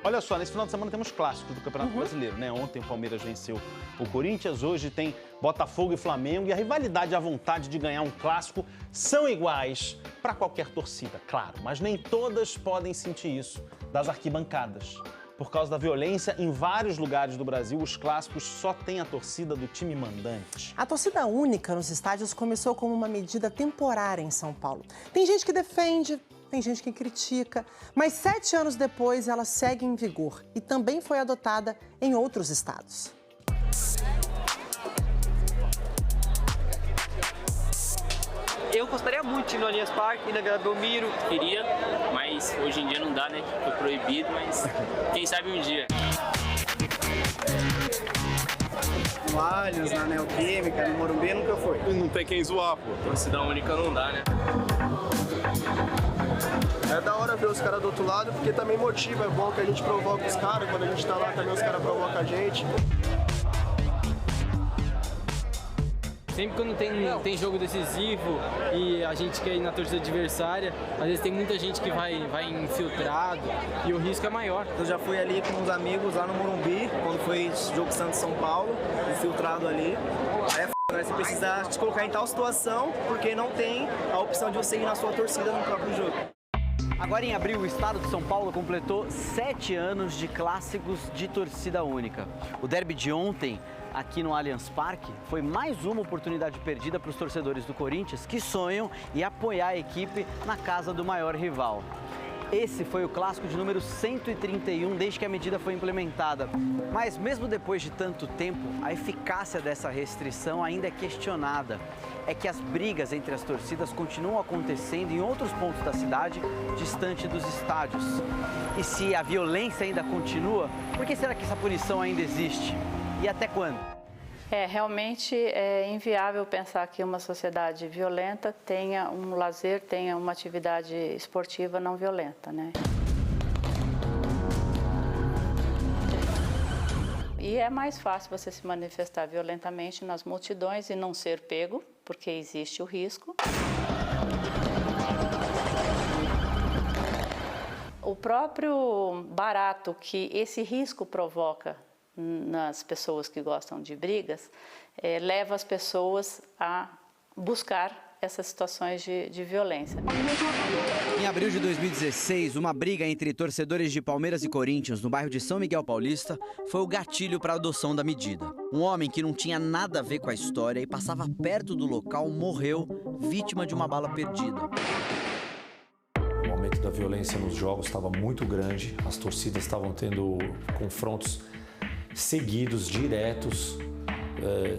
Olha só, nesse final de semana temos clássicos do Campeonato Brasileiro, né? Ontem o Palmeiras venceu o Corinthians, hoje tem Botafogo e Flamengo. E a rivalidade e a vontade de ganhar um clássico são iguais para qualquer torcida, claro. Mas nem todas podem sentir isso das arquibancadas. Por causa da violência, em vários lugares do Brasil, os clássicos só têm a torcida do time mandante. A torcida única nos estádios começou como uma medida temporária em São Paulo. Tem gente que defende, tem gente que critica, mas 7 anos depois ela segue em vigor e também foi adotada em outros estados. Eu gostaria muito de ir no Allianz Parque e na Vila Belmiro. Queria, mas hoje em dia não dá, né? Foi proibido, mas quem sabe um dia. No Allianz, na Neoquímica, no Morumbi nunca foi. Não tem quem zoar, pô. Torcida única não dá, né? É da hora ver os caras do outro lado, porque também motiva, é bom que a gente provoca os caras, quando a gente tá lá também os caras provocam a gente. Sempre quando tem jogo decisivo e a gente quer ir na torcida adversária, às vezes tem muita gente que vai infiltrado e o risco é maior. Eu já fui ali com uns amigos lá no Morumbi, quando foi jogo Santos-São Paulo, infiltrado ali. Aí é né? Você precisa se colocar em tal situação, porque não tem a opção de você ir na sua torcida no próprio jogo. Agora em abril, o estado de São Paulo completou 7 anos de clássicos de torcida única. O derby de ontem, aqui no Allianz Parque, foi mais uma oportunidade perdida para os torcedores do Corinthians que sonham em apoiar a equipe na casa do maior rival. Esse foi o clássico de número 131 desde que a medida foi implementada. Mas mesmo depois de tanto tempo, a eficácia dessa restrição ainda é questionada. É que as brigas entre as torcidas continuam acontecendo em outros pontos da cidade, distante dos estádios. E se a violência ainda continua, por que será que essa punição ainda existe? E até quando? Realmente é inviável pensar que uma sociedade violenta tenha um lazer, tenha uma atividade esportiva não violenta, né? E é mais fácil você se manifestar violentamente nas multidões e não ser pego, porque existe o risco. O próprio barato que esse risco provoca nas pessoas que gostam de brigas, leva as pessoas a buscar essas situações de violência. Em abril de 2016, uma briga entre torcedores de Palmeiras e Corinthians no bairro de São Miguel Paulista foi o gatilho para a adoção da medida. Um homem que não tinha nada a ver com a história e passava perto do local morreu vítima de uma bala perdida. O aumento da violência nos jogos estava muito grande, as torcidas estavam tendo confrontos seguidos, diretos,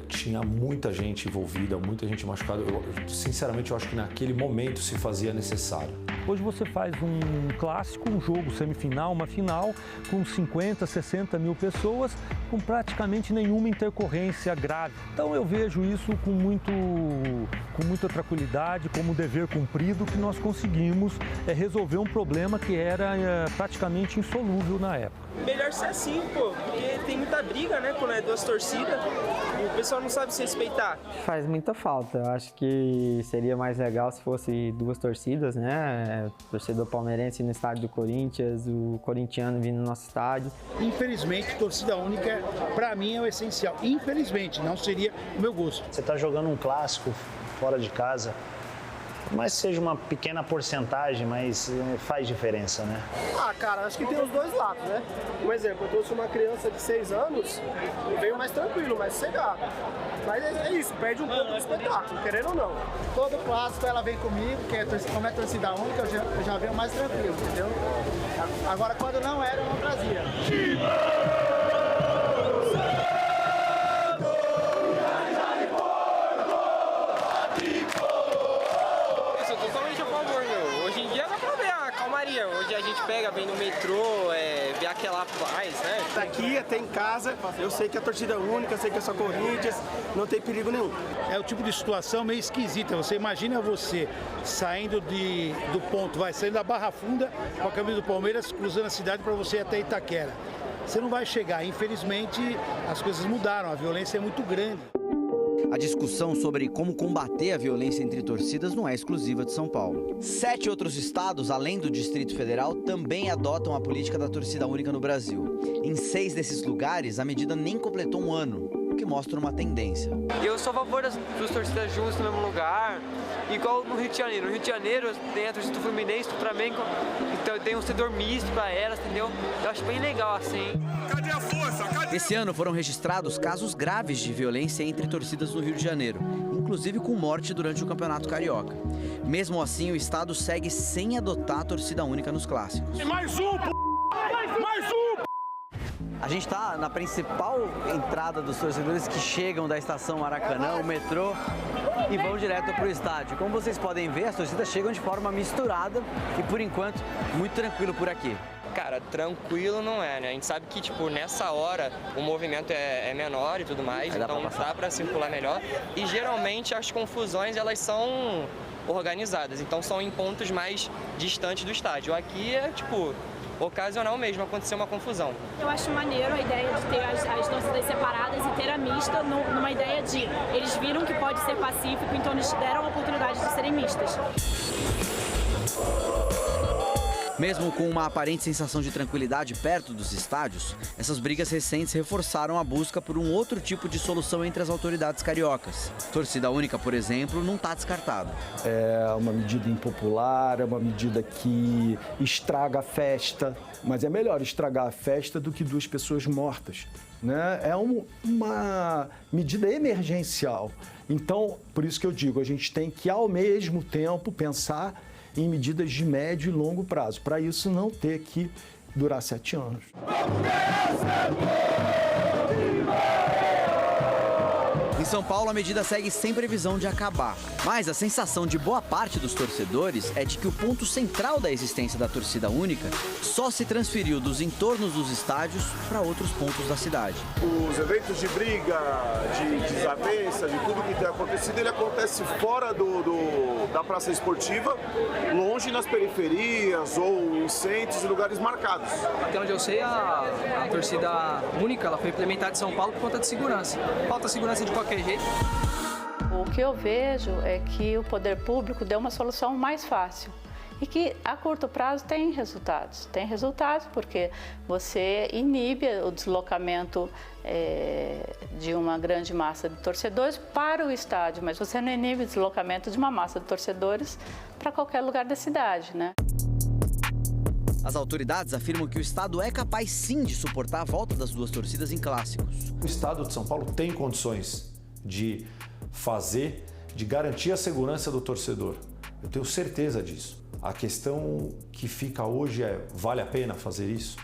tinha muita gente envolvida, muita gente machucada. Sinceramente, eu acho que naquele momento se fazia necessário. Hoje você faz um clássico, um jogo semifinal, uma final, com 50, 60 mil pessoas, com praticamente nenhuma intercorrência grave. Então eu vejo isso com muita tranquilidade, como dever cumprido, que nós conseguimos resolver um problema que era praticamente insolúvel na época. Melhor ser assim, pô, porque tem muita briga, né, quando é duas torcidas, o pessoal não sabe se respeitar. Faz muita falta, eu acho que seria mais legal se fosse duas torcidas, né, torcedor palmeirense no estádio do Corinthians, o corintiano vindo no nosso estádio. Infelizmente, torcida única, para mim, é o essencial. Infelizmente, não seria o meu gosto. Você está jogando um clássico fora de casa, mas seja uma pequena porcentagem, mas faz diferença, né? Cara, acho que tem os dois lados, né? Um exemplo, eu trouxe uma criança de 6 anos e veio mais tranquilo, mais sossegado. Mas é isso, perde um pouco do espetáculo, querendo ou não. Todo clássico ela vem comigo, como é torcida única, eu já venho mais tranquilo, entendeu? Agora, quando não era, eu não trazia. Hoje a gente pega, vem no metrô, vê aquela paz, né? Daqui até em casa, eu sei que é torcida única, eu sei que é só Corinthians, não tem perigo nenhum. É o tipo de situação meio esquisita. Você imagina você saindo do ponto, saindo da Barra Funda com a camisa do Palmeiras, cruzando a cidade para você ir até Itaquera. Você não vai chegar. Infelizmente, as coisas mudaram, a violência é muito grande. A discussão sobre como combater a violência entre torcidas não é exclusiva de São Paulo. 7 outros estados, além do Distrito Federal, também adotam a política da torcida única no Brasil. Em 6 desses lugares, a medida nem completou um ano, o que mostra uma tendência. Eu sou a favor das duas torcidas juntas no mesmo lugar, igual no Rio de Janeiro. No Rio de Janeiro tem a torcida do Fluminense, do Flamengo, então tem um setor misto para elas, entendeu? Eu acho bem legal assim. Cadê a força? Esse ano foram registrados casos graves de violência entre torcidas no Rio de Janeiro, inclusive com morte durante o Campeonato Carioca. Mesmo assim, o estado segue sem adotar a torcida única nos clássicos. Mais um, mais um! A gente está na principal entrada dos torcedores que chegam da estação Maracanã, o metrô, e vão direto para o estádio. Como vocês podem ver, as torcidas chegam de forma misturada e, por enquanto, muito tranquilo por aqui. Cara, tranquilo não é, né? A gente sabe que, tipo, nessa hora o movimento é menor e tudo mais, então dá pra circular melhor. E geralmente as confusões, elas são organizadas, então são em pontos mais distantes do estádio. Aqui é, tipo, ocasional mesmo, acontecer uma confusão. Eu acho maneiro a ideia de ter as torcidas separadas e ter a mista numa ideia de eles viram que pode ser pacífico, então eles deram a oportunidade de serem mistas. Mesmo com uma aparente sensação de tranquilidade perto dos estádios, essas brigas recentes reforçaram a busca por um outro tipo de solução entre as autoridades cariocas. Torcida única, por exemplo, não está descartada. É uma medida impopular, é uma medida que estraga a festa, mas é melhor estragar a festa do que 2 pessoas mortas, né? É uma medida emergencial. Então, por isso que eu digo, a gente tem que, ao mesmo tempo, pensar em medidas de médio e longo prazo, para isso não ter que durar 7 anos. Em São Paulo, a medida segue sem previsão de acabar. Mas a sensação de boa parte dos torcedores é de que o ponto central da existência da torcida única só se transferiu dos entornos dos estádios para outros pontos da cidade. Os eventos de briga, de desavença, de tudo que tem acontecido, ele acontece fora da praça esportiva, longe nas periferias ou em centros e lugares marcados. Até onde eu sei, a torcida única ela foi implementada em São Paulo por conta de segurança. Falta segurança de qualquer jeito. O que eu vejo é que o poder público deu uma solução mais fácil e que a curto prazo tem resultados. Tem resultados porque você inibe o deslocamento de uma grande massa de torcedores para o estádio, mas você não inibe o deslocamento de uma massa de torcedores para qualquer lugar da cidade, né? As autoridades afirmam que o estado é capaz sim de suportar a volta das 2 torcidas em clássicos. O estado de São Paulo tem condições de garantir a segurança do torcedor. Eu tenho certeza disso. A questão que fica hoje é, vale a pena fazer isso?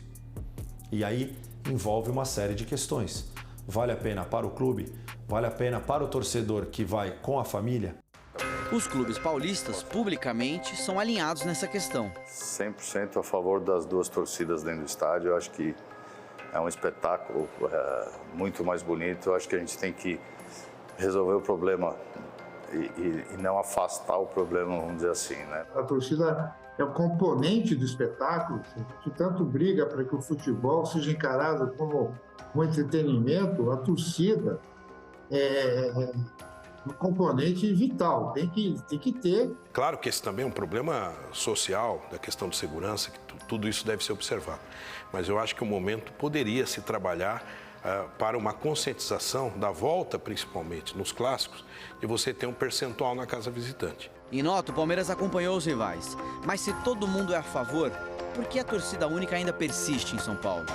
E aí envolve uma série de questões. Vale a pena para o clube? Vale a pena para o torcedor que vai com a família? Os clubes paulistas, publicamente, são alinhados nessa questão. 100% a favor das 2 torcidas dentro do estádio. Eu acho que é um espetáculo muito mais bonito. Eu acho que a gente tem que resolver o problema e não afastar o problema, vamos dizer assim, né? A torcida é um componente do espetáculo, que tanto briga para que o futebol seja encarado como um entretenimento. A torcida é um componente vital, tem que ter. Claro que esse também é um problema social, da questão de segurança, que tudo isso deve ser observado. Mas eu acho que o momento poderia se trabalhar para uma conscientização da volta, principalmente nos clássicos, de você ter um percentual na casa visitante. Em nota, o Palmeiras acompanhou os rivais. Mas se todo mundo é a favor, por que a torcida única ainda persiste em São Paulo?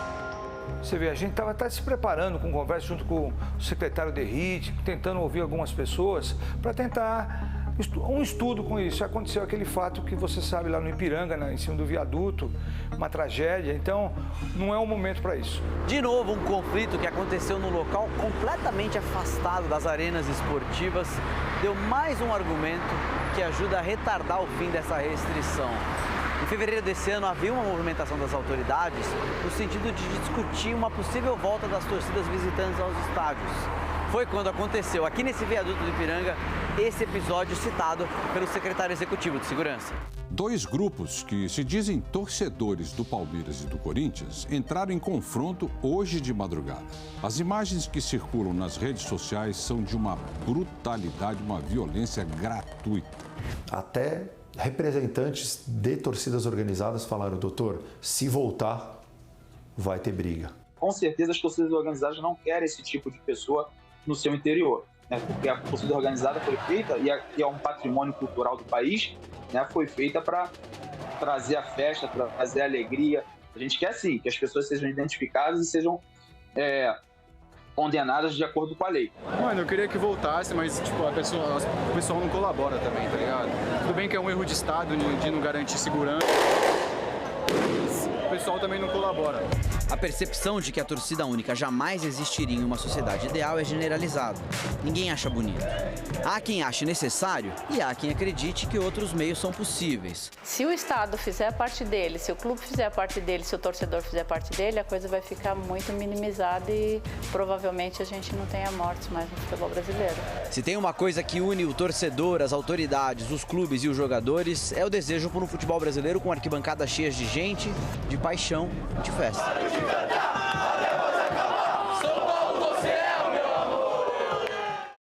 Você vê, a gente estava até se preparando com conversa junto com o secretário Derrite, tentando ouvir algumas pessoas para tentar um estudo com isso. Aconteceu aquele fato que você sabe lá no Ipiranga, em cima do viaduto, uma tragédia, então não é o momento para isso. De novo, um conflito que aconteceu num local completamente afastado das arenas esportivas deu mais um argumento que ajuda a retardar o fim dessa restrição. Em fevereiro desse ano, havia uma movimentação das autoridades no sentido de discutir uma possível volta das torcidas visitantes aos estádios. foi quando aconteceu aqui nesse viaduto do Ipiranga esse episódio citado pelo secretário executivo de segurança. 2 grupos que se dizem torcedores do Palmeiras e do Corinthians entraram em confronto hoje de madrugada. As imagens que circulam nas redes sociais são de uma brutalidade, uma violência gratuita. Até representantes de torcidas organizadas falaram, doutor, se voltar, vai ter briga. Com certeza as torcidas organizadas não querem esse tipo de pessoa no seu interior, né? Porque a torcida organizada foi feita, e é um patrimônio cultural do país, né? Foi feita para trazer a festa, para trazer a alegria. A gente quer sim que as pessoas sejam identificadas e sejam condenadas de acordo com a lei. Mano, eu queria que voltasse, mas tipo, o pessoal não colabora também, tá ligado? Tudo bem que é um erro de Estado de não garantir segurança, o pessoal também não colabora. A percepção de que a torcida única jamais existiria em uma sociedade ideal é generalizada. Ninguém acha bonito. Há quem ache necessário e há quem acredite que outros meios são possíveis. Se o Estado fizer a parte dele, se o clube fizer a parte dele, se o torcedor fizer a parte dele, a coisa vai ficar muito minimizada e provavelmente a gente não tenha mortes mais no futebol brasileiro. Se tem uma coisa que une o torcedor, as autoridades, os clubes e os jogadores, é o desejo por um futebol brasileiro com arquibancadas cheias de gente, de paixão e de festa.